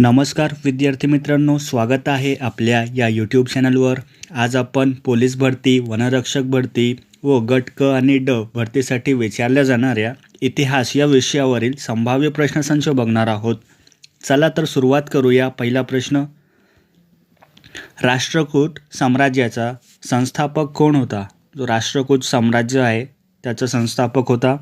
नमस्कार विद्यार्थी मित्रांनो, स्वागत आहे आपल्या या यूट्यूब चॅनलवर। आज आपण पोलीस भरती, वनरक्षक भरती व गट क आणि ड भरतीसाठी विचारल्या जाणाऱ्या इतिहास या विषयावरील संभाव्य प्रश्नसंच बघणार आहोत। चला तर सुरुवात करूया। पहिला प्रश्न, राष्ट्रकूट साम्राज्याचा संस्थापक कोण होता? जो राष्ट्रकूट साम्राज्य आहे त्याचा संस्थापक होता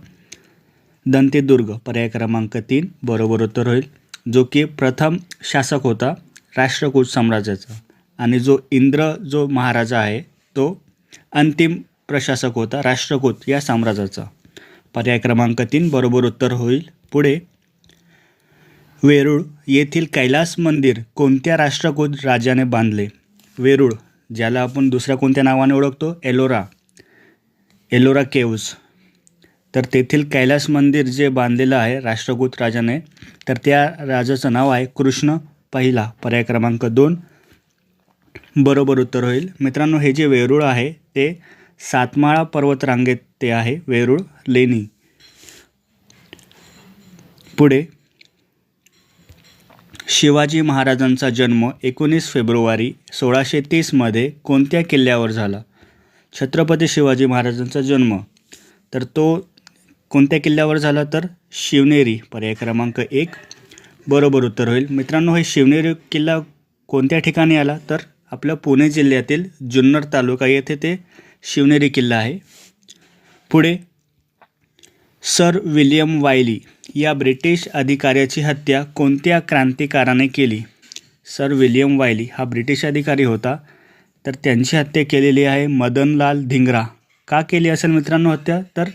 दंतीदुर्ग। पर्याय क्रमांक 3 बरोबर उत्तर होईल। जो की प्रथम शासक होता राष्ट्रकूट साम्राज्याचा, आणि जो महाराजा आहे तो अंतिम प्रशासक होता राष्ट्रकूट या साम्राज्याचा। पर्याय क्रमांक 3 बरोबर उत्तर होईल। पुढे, वेरूळ येथील कैलास मंदिर कोणत्या राष्ट्रकूट राजाने बांधले? वेरूळ, ज्याला आपण दुसऱ्या कोणत्या नावाने ओळखतो, एलोरा केव्ज, तर तेथील कैलास मंदिर जे बांधलेलं आहे राष्ट्रकूट राजाने, तर त्या राजाचं नाव आहे कृष्ण पहिला। पर्याय क्रमांक 2 बरोबर उत्तर होईल। मित्रांनो, हे जे वेरूळ आहे ते सातमाळा पर्वतरांगेत ते आहे, वेरूळ लेणी। पुढे, शिवाजी महाराजांचा जन्म 19 फेब्रुवारी 1630 मध्ये कोणत्या किल्ल्यावर झाला? छत्रपती शिवाजी महाराजांचा जन्म तर तो कोणत्या किल्ल्यावर झाला? तर शिवनेरी। पर्याय क्रमांक 1 बरोबर उत्तर होईल। मित्रांनो, हे शिवनेरी किल्ला कोणत्या ठिकाणी आला? तर आपल्या पुणे जिल्ह्यातील जुन्नर तालुका येथे ते शिवनेरी किल्ला आहे। पुढे, सर विल्यम वायली या ब्रिटिश अधिकाऱ्याची हत्या कोणत्या क्रांतिकारकाने केली? सर विल्यम वायली हा ब्रिटिश अधिकारी होता, तर त्यांची हत्या केलेली आहे मदनलाल धिंगरा। का केली असेल मित्रांनो हत्या? तर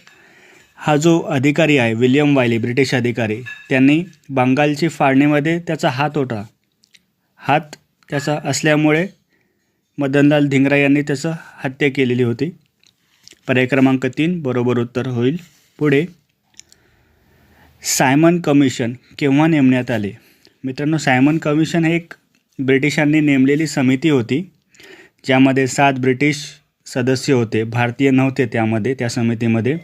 हा जो अधिकारी आहे विल्यम वायली, ब्रिटिश अधिकारी, त्यांनी बंगालची फाळणीमध्ये त्याचा हात त्याचा असल्यामुळे मदनलाल धिंगरा यांनी त्याची हत्या केलेली होती। पर्याय क्रमांक 3 बरोबर उत्तर होईल। पुढे, सायमन कमिशन केव्हा नेमण्यात आले? मित्रांनो, सायमन कमिशन हे एक ब्रिटिशांनी नेमलेली समिती होती, ज्यामध्ये 7 ब्रिटिश सदस्य होते, भारतीय नव्हते त्या समितीमध्ये।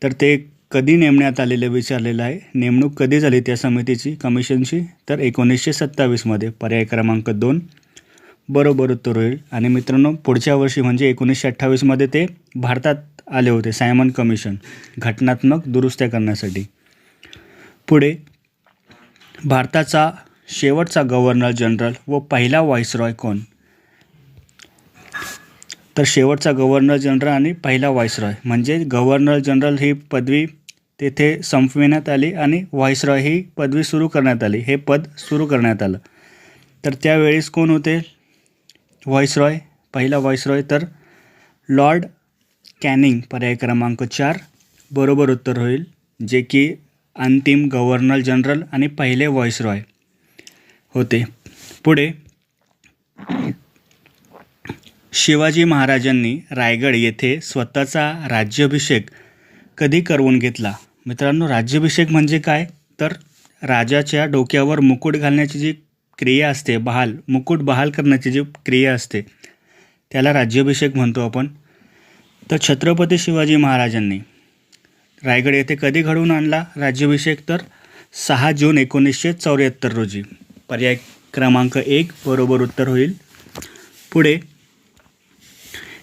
तर ते कधी नेमण्यात आलेले विचारलेलं आहे। नेमणूक कधी झाली त्या समितीची, कमिशनची? तर 1927 मध्ये। पर्याय क्रमांक 2 बरोबर उत्तर होईल। आणि मित्रांनो, पुढच्या वर्षी म्हणजे 1928 मध्ये ते भारतात आले होते सायमन कमिशन घटनात्मक दुरुस्त्या करण्यासाठी। पुढे, भारताचा शेवटचा गव्हर्नर जनरल व पहिला व्हाईसरॉय कोण? तर शेवटचा गव्हर्नर जनरल आणि पहिला व्हाईसरॉय म्हणजे गव्हर्नर जनरल ही पदवी तेथे संपविण्यात आली आणि व्हाईसरॉय ही पदवी सुरू करण्यात आली, हे पद सुरू करण्यात आलं। तर त्यावेळेस कोण होते व्हाईसरॉय, पहिला व्हाईसरॉय? तर लॉर्ड कॅनिंग। पर्याय क्रमांक 4 बरोबर उत्तर होईल, जे की अंतिम गव्हर्नर जनरल आणि पहिले व्हाईसरॉय होते। पुढे, शिवाजी महाराजांनी रायगड येथे स्वतःचा राज्याभिषेक कधी करवून घेतला? मित्रांनो, राज्याभिषेक म्हणजे काय? तर राजाच्या डोक्यावर मुकुट घालण्याची जी क्रिया असते, मुकुट बहाल करण्याची जी क्रिया असते, त्याला राज्याभिषेक म्हणतो आपण। तर छत्रपती शिवाजी महाराजांनी रायगड येथे कधी घडवून आणला राज्याभिषेक? तर 6 जून 1974 रोजी। पर्याय क्रमांक 1 बरोबर उत्तर होईल। पुढे,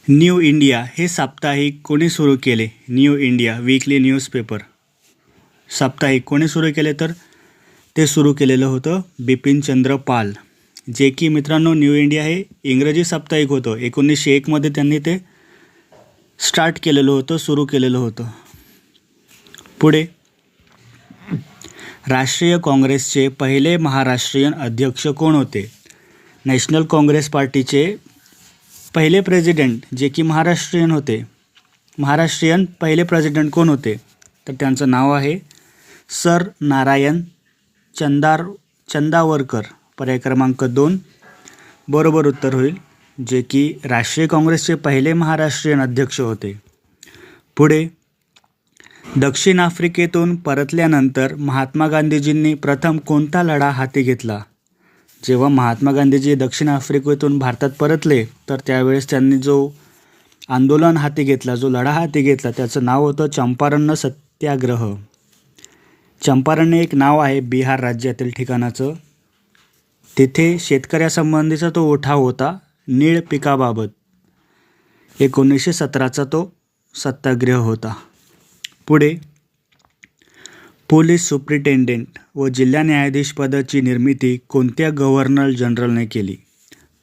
न्यू इंडिया हे साप्ताहिक कोणी सुरू केले? न्यू इंडिया वीकली न्यूजपेपर साप्ताहिक कोणी सुरू केले? तर ते सुरू केलेलं होतं बिपिनचंद्र पाल, जे की मित्रांनो न्यू इंडिया हे इंग्रजी साप्ताहिक होतं। 1901 मध्ये त्यांनी ते स्टार्ट केलेलं होतं, सुरू केलेलं होतं। पुढे, राष्ट्रीय काँग्रेसचे पहिले महाराष्ट्रीयन अध्यक्ष कोण होते? नॅशनल काँग्रेस पार्टीचे पहिले प्रेसिडेंट जे की महाराष्ट्रीयन होते, महाराष्ट्रीयन पहिले प्रेसिडेंट कोण होते? तर त्यांचं नाव आहे सर नारायण चंदावरकर। पर्याय क्रमांक 2 बरोबर उत्तर होईल, जे की राष्ट्रीय काँग्रेसचे पहिले महाराष्ट्रीयन अध्यक्ष होते। पुढे, दक्षिण आफ्रिकेतून परतल्यानंतर महात्मा गांधीजींनी प्रथम कोणता लढा हाती घेतला? जेव्हा महात्मा गांधीजी दक्षिण आफ्रिकेतून भारतात परतले, तर त्यावेळेस त्यांनी जो आंदोलन हाती घेतला, जो लढा हाती घेतला, त्याचं नाव होतं चंपारण सत्याग्रह। चंपारण हे एक नाव आहे बिहार राज्यातील ठिकाणाचं। तिथे शेतकऱ्यासंबंधीचा तो उठाव होता नीळ पिकाबाबत. 1917चा तो सत्याग्रह होता. पुढे पोलीस सुप्रिटेंडेंट व जिल्हा न्यायाधीश पदाची निर्मिती कोणत्या गव्हर्नर जनरलने केली?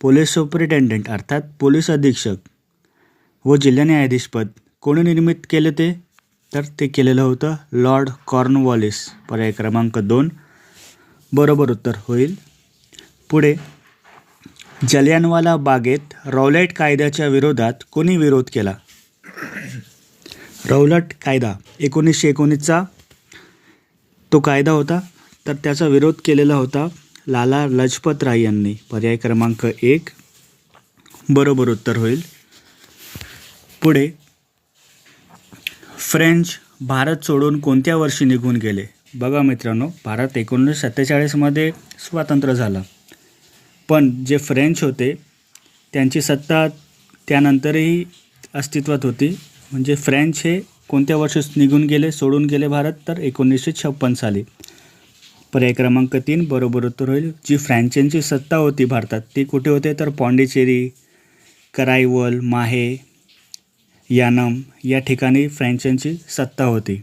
पोलीस सुप्रिटेंडेंट अर्थात पोलीस अधीक्षक व जिल्हा न्यायाधीश पद कोणी निर्मित केले ते? तर ते केलेलं होतं लॉर्ड कॉर्नवॉलिस. पर्याय क्रमांक 2 बरोबर उत्तर होईल. पुढे जलियांवाला बागेत रौलट कायद्याच्या विरोधात कोणी विरोध केला? रौलट कायदा 1919चा तो कायदा होता, तर त्याचा विरोध केलेला होता लाला लजपत राय यांनी. पर्याय क्रमांक 1 बरोबर उत्तर होईल. पुढे फ्रेंच भारत सोडून कोणत्या वर्षी निघून गेले? बघा मित्रांनो, भारत 1947मध्ये स्वातंत्र्य झाला, पण जे फ्रेंच होते त्यांची सत्ता त्यानंतरही अस्तित्वात होती. म्हणजे फ्रेंच हे कोणत्या वर्षी निघून गेले, सोडून गेले भारत? तर 1956 साली. पर्याय क्रमांक 3 बरोबर उत्तर होईल. जी फ्रेंचांची सत्ता होती भारतात ती कुठे होते? तर पॉंडिचेरी, कराईवल, माहे, यानम या ठिकाणी फ्रेंचांची सत्ता होती.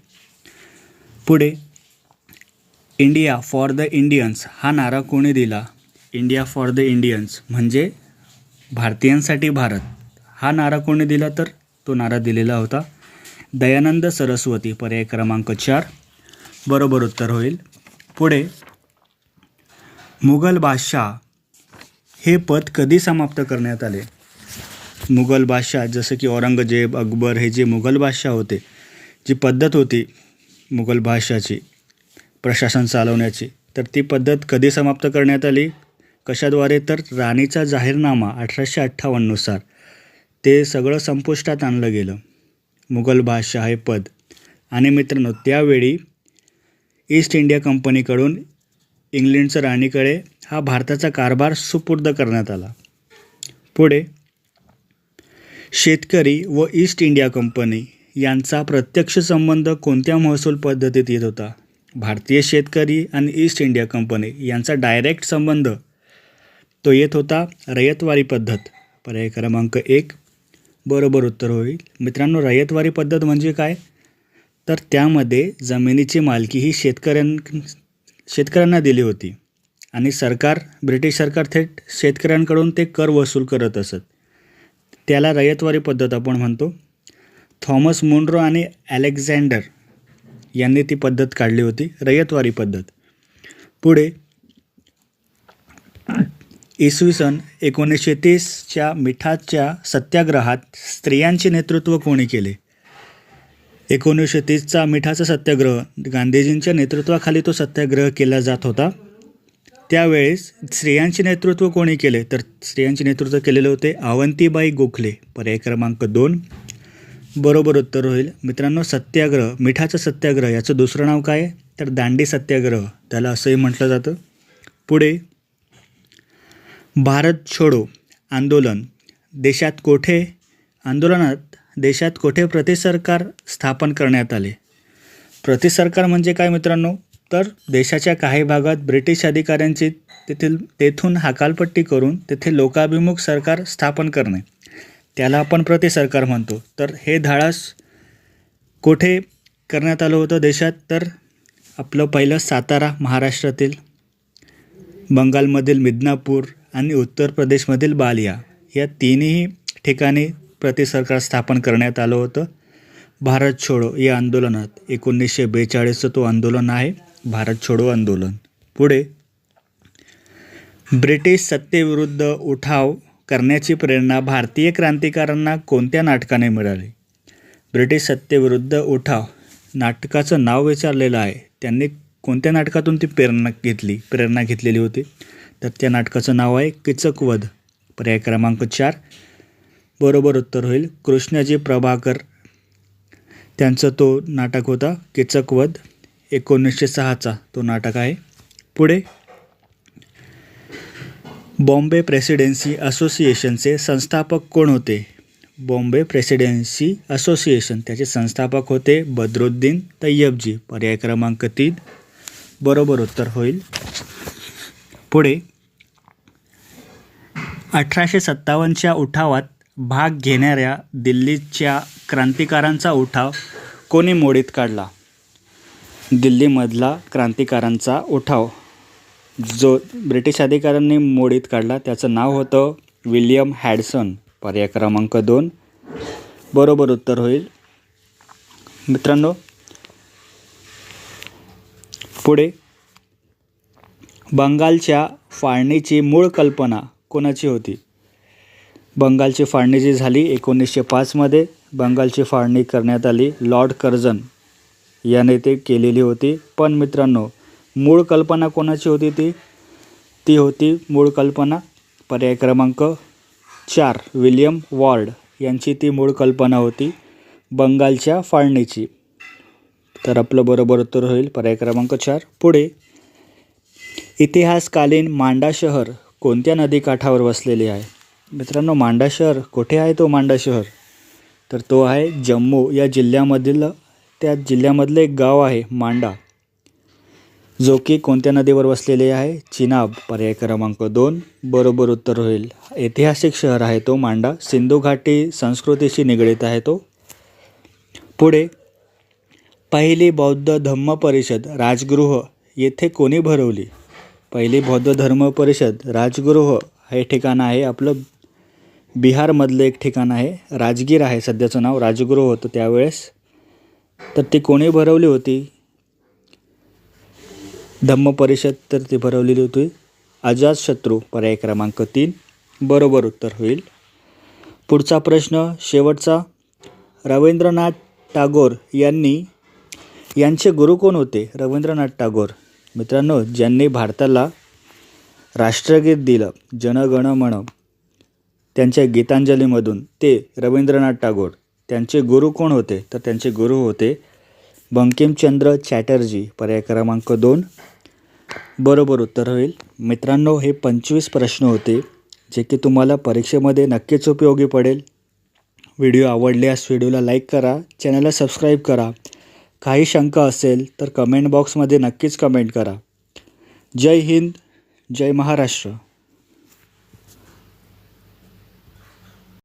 पुढे इंडिया फॉर द इंडियन्स हा नारा कोणी दिला? इंडिया फॉर द इंडियन्स म्हणजे भारतीयांसाठी भारत हा नारा कोणी दिला? तर तो नारा दिलेला होता दयानंद सरस्वती. पर्याय क्रमांक 4 बरोबर उत्तर होईल. पुढे मुघल बादशाह हे पद कधी समाप्त करण्यात आले? मुघल बादशाह जसं की औरंगजेब, अकबर हे जे मुघल बादशाह होते, जी पद्धत होती मुघल बादशाहाची प्रशासन चालवण्याची, तर ती पद्धत कधी समाप्त करण्यात आली? कशाद्वारे? तर राणीचा जाहीरनामा 1858 नुसार ते सगळं संपुष्टात आणलं गेलं मुघल बादशाह हे पद. आणि मित्रांनो, त्यावेळी ईस्ट इंडिया कंपनीकडून इंग्लंडच्या राणीकडे हा भारताचा कारभार सुपूर्द करण्यात आला. पुढे शेतकरी व ईस्ट इंडिया कंपनी यांचा प्रत्यक्ष संबंध कोणत्या महसूल पद्धतीत येत होता? भारतीय शेतकरी आणि ईस्ट इंडिया कंपनी यांचा डायरेक्ट संबंध तो येत होता रयतवारी पद्धत. पर्याय क्रमांक 1 बरोबर उत्तर होईल. मित्रांनो, रयतवारी पद्धत म्हणजे काय? तर त्यामध्ये जमिनीची मालकी ही शेतकऱ्यांना दिली होती आणि ब्रिटिश सरकार थेट शेतकऱ्यांकडून ते कर वसूल करत असत. त्याला रयतवारी पद्धत आपण म्हणतो. थॉमस मुनरो आणि अलेक्झांडर यांनी ती पद्धत काढली होती, रयतवारी पद्धत. पुढे इसवी सन 1930च्या मिठाच्या सत्याग्रहात स्त्रियांचे नेतृत्व कोणी केले? 1930चा मिठाचा सत्याग्रह गांधीजींच्या नेतृत्वाखाली तो सत्याग्रह केला जात होता. त्यावेळेस स्त्रियांचे नेतृत्व कोणी केले? तर स्त्रियांचे नेतृत्व केलेले होते अवंतीबाई गोखले. पर्याय क्रमांक 2 बरोबर उत्तर होईल. मित्रांनो, सत्याग्रह, मिठाचा सत्याग्रह याचं दुसरं नाव काय? तर दांडी सत्याग्रह त्याला असंही म्हटलं जातं. पुढे भारत छोडो आंदोलनात देशात कोठे प्रतिसरकार स्थापन करण्यात आले? प्रतिसरकार म्हणजे काय मित्रांनो? तर देशाच्या काही भागात ब्रिटिश अधिकाऱ्यांची तेथून हकालपट्टी करून तेथे लोकाभिमुख सरकार स्थापन करणे, त्याला आपण प्रतिसरकार म्हणतो. तर हे धाडस कोठे करण्यात आलं होतं देशात? तर आपलं पहिलं सातारा महाराष्ट्रातील, बंगालमधील मिदनापूर आणि उत्तर प्रदेशमधील बालिया या तिन्ही ठिकाणी प्रतिसरकार स्थापन करण्यात आलं होतं भारत छोडो या आंदोलनात. 1942चं तो आंदोलन आहे भारत छोडो आंदोलन. पुढे ब्रिटिश सत्तेविरुद्ध उठाव करण्याची प्रेरणा भारतीय क्रांतिकारकांना कोणत्या नाटकाने मिळाली? ब्रिटिश सत्तेविरुद्ध उठाव नाटकाचं नाव विचारलेलं आहे. त्यांनी कोणत्या नाटकातून ती प्रेरणा घेतलेली होती? तर त्या नाटकाचं नाव आहे कीचकवध. पर्याय क्रमांक 4 बरोबर उत्तर होईल. कृष्णाजी प्रभाकर त्यांचं तो नाटक होता कीचकवध. 1906चा तो नाटक आहे. पुढे बॉम्बे प्रेसिडेन्सी असोसिएशनचे संस्थापक कोण होते? बॉम्बे प्रेसिडेन्सी असोसिएशन त्याचे संस्थापक होते बद्रुद्दीन तय्यबजी. पर्याय क्रमांक 3 बरोबर उत्तर होईल. पुढे 1857च्या उठावात भाग घेणाऱ्या दिल्लीच्या क्रांतिकारांचा उठाव कोणी मोडीत काढला? दिल्लीमधला क्रांतिकारांचा उठाव जो ब्रिटिश अधिकाऱ्यांनी मोडीत काढला त्याचं नाव होतं विल्यम हॅडसन. पर्याय क्रमांक 2 बरोबर उत्तर होईल. मित्रांनो, पुढे बंगालच्या फाळणीची मूळ कल्पना कोणाची होती? बंगालची फाळणी जी झाली 1905मध्ये बंगालची फाळणी करण्यात आली. लॉर्ड कर्झन याने ते केलेली होती. पण मित्रांनो, मूळ कल्पना कोणाची होती? ती होती मूळ कल्पना पर्याय क्रमांक 4 विल्यम वॉर्ड यांची ती मूळ कल्पना होती बंगालच्या फाळणीची. तर आपलं बरोबर उत्तर होईल पर्याय क्रमांक 4. पुढे इतिहासकालीन मांडा शहर कोणत्या नदीकाठावर वसलेले आहे? मित्रांनो, मांडा शहर कुठे आहे? तो मांडा शहर तर तो आहे जम्मू या जिल्ह्यामधलं एक गाव आहे मांडा, जो की कोणत्या नदीवर वसलेले आहे? चिनाब. पर्याय क्रमांक 2 बरोबर उत्तर होईल. ऐतिहासिक शहर आहे तो मांडा. सिंधू घाटी संस्कृतीशी निगडीत आहे तो. पुढे पहिली बौद्ध धम्म परिषद राजगृह येथे कोणी भरवली? पहिली बौद्ध धर्म परिषद राजगृह हे ठिकाण आहे आपलं बिहारमधलं एक ठिकाण आहे. राजगीर आहे सध्याचं नाव, राजगृह होतं त्यावेळेस. तर ती कोणी भरवली होती धम्म परिषद? तर ती भरवलेली होती अजातशत्रू. पर्याय क्रमांक 3 बरोबर उत्तर होईल. पुढचा प्रश्न शेवटचा. रवींद्रनाथ टागोर यांचे गुरु कोण होते? रवींद्रनाथ टागोर मित्रांनो, ज्यांनी भारताला राष्ट्रगीत दिलं जन गण मन त्यांच्या गीतांजलीमधून, ते रवींद्रनाथ टागोर. त्यांचे गुरु कोण होते? तर त्यांचे गुरु होते बंकिमचंद्र चॅटर्जी. पर्याय क्रमांक 2 बरोबर उत्तर होईल. मित्रांनो, हे 25 प्रश्न होते जे की तुम्हाला परीक्षेमध्ये नक्कीच उपयोगी पडेल. व्हिडिओ आवडल्यास व्हिडिओला लाईक करा, चॅनलला सबस्क्राईब करा. काही शंका असेल तर कमेंट बॉक्समध्ये नक्कीच कमेंट करा. जय हिंद, जय महाराष्ट्र.